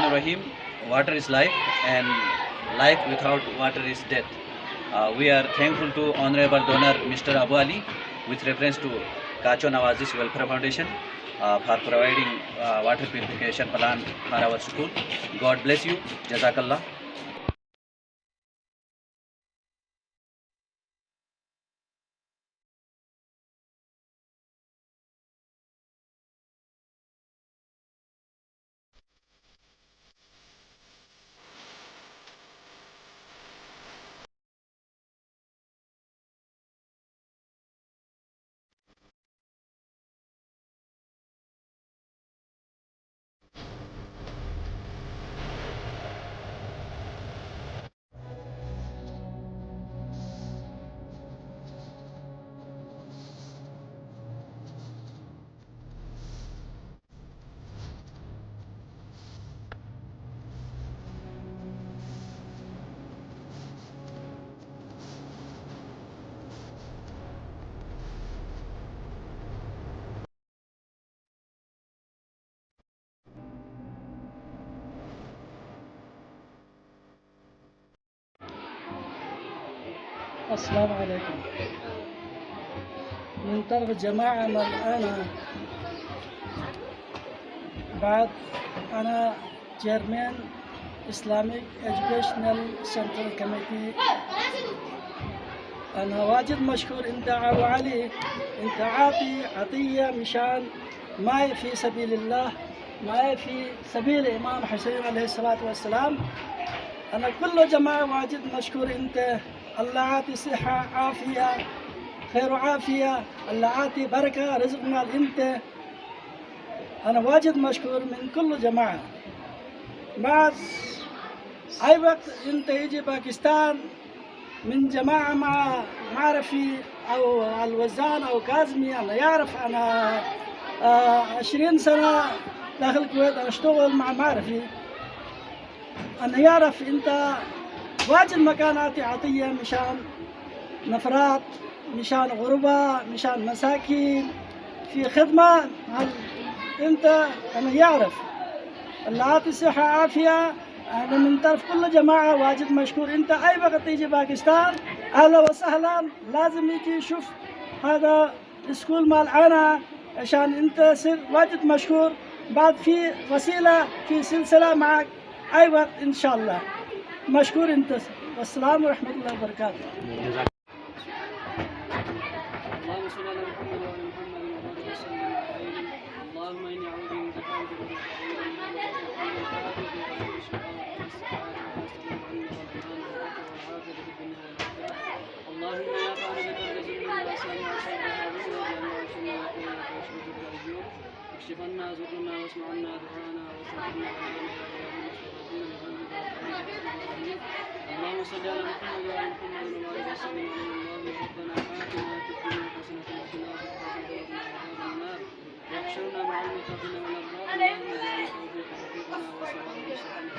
Bismillahirrahmanirrahim. Water is life, and life without water is death. We are thankful to Honorable Donor Mr. Abu Ali with reference to Kacho Nawazis Welfare Foundation for providing water purification plan for our school. God bless you. Jazakallah. السلام عليكم. من طرف الجماعة أنا بعد أنا chairman Islamic Educational Central Committee. أنا واجد مشكور أنت أبو علي، أنت عاطي عطية مشان ما في سبيل الله، ما في سبيل الإمام حسين عليه الصلاة والسلام. أنا كل جماعة واجد مشكور أنت، الله عاطي صحة عافية خير وعافية، الله عاطي بركة رزق مال أنت. أنا واجد مشكور من كل جماعة. بعد أي وقت أنت يجي باكستان من جماعة مع معرفي أو الوزان أو كازمي، أنا يعرف أنا 20 سنة داخل الكويت أشتغل مع معرفي، أنا يعرف أنت واجد مكانات عطية مشان نفرات، مشان غربة، مشان مساكين في خدمة. أنت أنا يعرف الله عاطي صحة عافية. أنا من طرف كل جماعة واجد مشكور. أنت أي وقت تيجي باكستان أهلا وسهلا، لازم يجي يشوف هذا السكول مال أنا عشان أنت سر واجد مشكور. بعد في وسيلة في سلسلة معك أي وقت إن شاء الله. مشكور أنت، والسلام ورحمة الله وبركاته. اللهم صل على محمد وعلى محمد وبارك وسلم عليه. اللهم اني اعوذ بك من حمدك اللهم يا خالق الارض من الاسلام اكشف عنا زرنا واسمع عنا دعانا وسلمنا اللهم صل على محمد وعلى محمد وبارك وسلم عليه. اللهم ربنا آتنا في الدنيا حسنة وقنا عذاب النار واحشرنا مع المتقين والأبرار. اللهم اجعل توفيقنا وصواب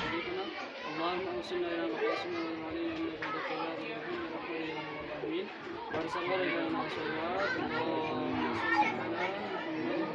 طريقنا. اللهم أوصلنا إلى مقاصدنا وعلينا إنك أنت التواب الرحيم برحمتك يا رب العالمين. وارسل ولدنا صلوات. اللهم صل على محمد.